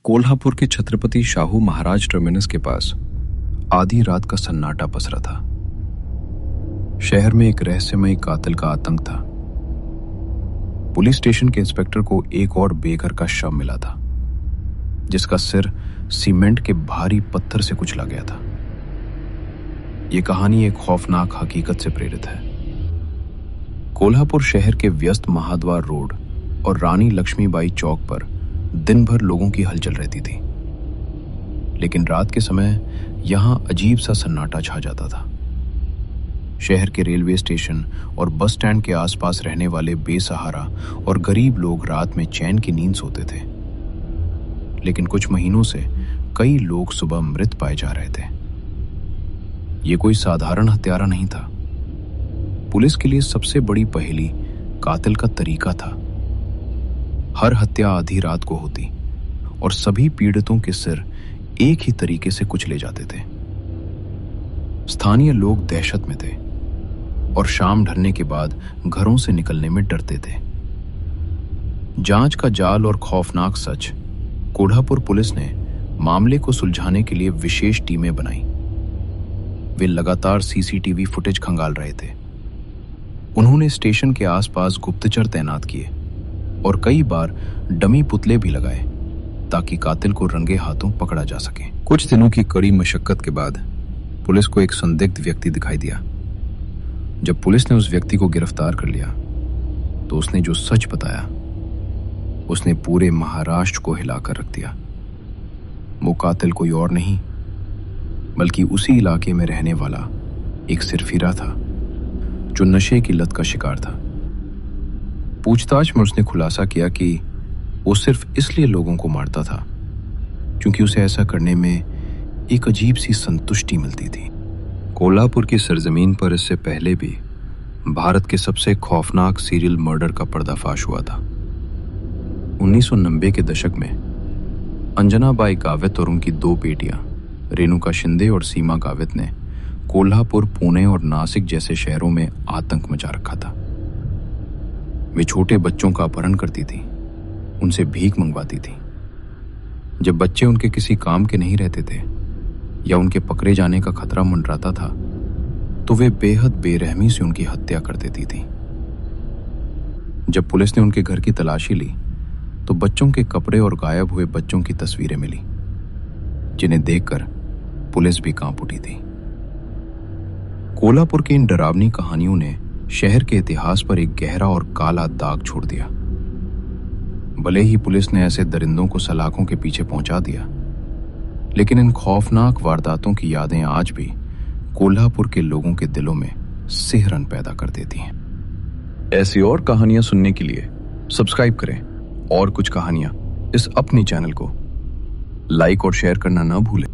कोल्हापुर के छत्रपति शाहू महाराज टर्मिनस के पास आधी रात का सन्नाटा पसरा था। शहर में एक रहस्यमयी कातिल का आतंक था। पुलिस स्टेशन के इंस्पेक्टर को एक और बेघर का शव मिला था, जिसका सिर सीमेंट के भारी पत्थर से कुचला गया था। यह कहानी एक खौफनाक हकीकत से प्रेरित है। कोल्हापुर शहर के व्यस्त महाद्वार रोड और रानी लक्ष्मीबाई चौक पर दिन भर लोगों की हलचल रहती थी, लेकिन रात के समय यहां अजीब सा सन्नाटा छा जाता था। शहर के रेलवे स्टेशन और बस स्टैंड के आसपास रहने वाले बेसहारा और गरीब लोग रात में चैन की नींद सोते थे, लेकिन कुछ महीनों से कई लोग सुबह मृत पाए जा रहे थे। ये कोई साधारण हत्यारा नहीं था। पुलिस के लिए सबसे बड़ी पहेली कातिल का तरीका था। हर हत्या आधी रात को होती और सभी पीड़ितों के सिर एक ही तरीके से कुचले जाते थे। स्थानीय लोग दहशत में थे और शाम ढलने के बाद घरों से निकलने में डरते थे। जांच का जाल और खौफनाक सच। कोल्हापुर पुलिस ने मामले को सुलझाने के लिए विशेष टीमें बनाई। वे लगातार सीसीटीवी फुटेज खंगाल रहे थे। उन्होंने स्टेशन के आसपास गुप्तचर तैनात किए और कई बार डमी पुतले भी लगाए ताकि कातिल को रंगे हाथों पकड़ा जा सके। कुछ दिनों की कड़ी मशक्कत के बाद पुलिस को एक संदिग्ध व्यक्ति दिखाई दिया। जब पुलिस ने उस व्यक्ति को गिरफ्तार कर लिया तो उसने जो सच बताया उसने पूरे महाराष्ट्र को हिलाकर रख दिया। वो कातिल कोई और नहीं बल्कि उसी इलाके में रहने वाला एक सिरफिरा था जो नशे की लत का शिकार था। पूछताछ में उसने खुलासा किया कि वो सिर्फ इसलिए लोगों को मारता था क्योंकि उसे ऐसा करने में एक अजीब सी संतुष्टि मिलती थी। कोल्हापुर की सरजमीन पर इससे पहले भी भारत के सबसे खौफनाक सीरियल मर्डर का पर्दाफाश हुआ था। 1990 के दशक में अंजनाबाई गावित और उनकी दो बेटियां रेणुका शिंदे और सीमा गावित ने कोल्हापुर, पुणे और नासिक जैसे शहरों में आतंक मचा रखा था। वे छोटे बच्चों का अपहरण करती थी, उनसे भीख मंगवाती थी। जब बच्चे उनके किसी काम के नहीं रहते थे या उनके पकड़े जाने का खतरा मंडराता था तो वे बेहद बेरहमी से उनकी हत्या कर देती थी। जब पुलिस ने उनके घर की तलाशी ली तो बच्चों के कपड़े और गायब हुए बच्चों की तस्वीरें मिली, जिन्हें देखकर पुलिस भी कांप उठी थी। कोल्हापुर की इन डरावनी कहानियों ने शहर के इतिहास पर एक गहरा और काला दाग छोड़ दिया। भले ही पुलिस ने ऐसे दरिंदों को सलाखों के पीछे पहुंचा दिया, लेकिन इन खौफनाक वारदातों की यादें आज भी कोल्हापुर के लोगों के दिलों में सिहरन पैदा कर देती हैं। ऐसी और कहानियां सुनने के लिए सब्सक्राइब करें और कुछ कहानियां इस अपने चैनल को लाइक और शेयर करना ना भूलें।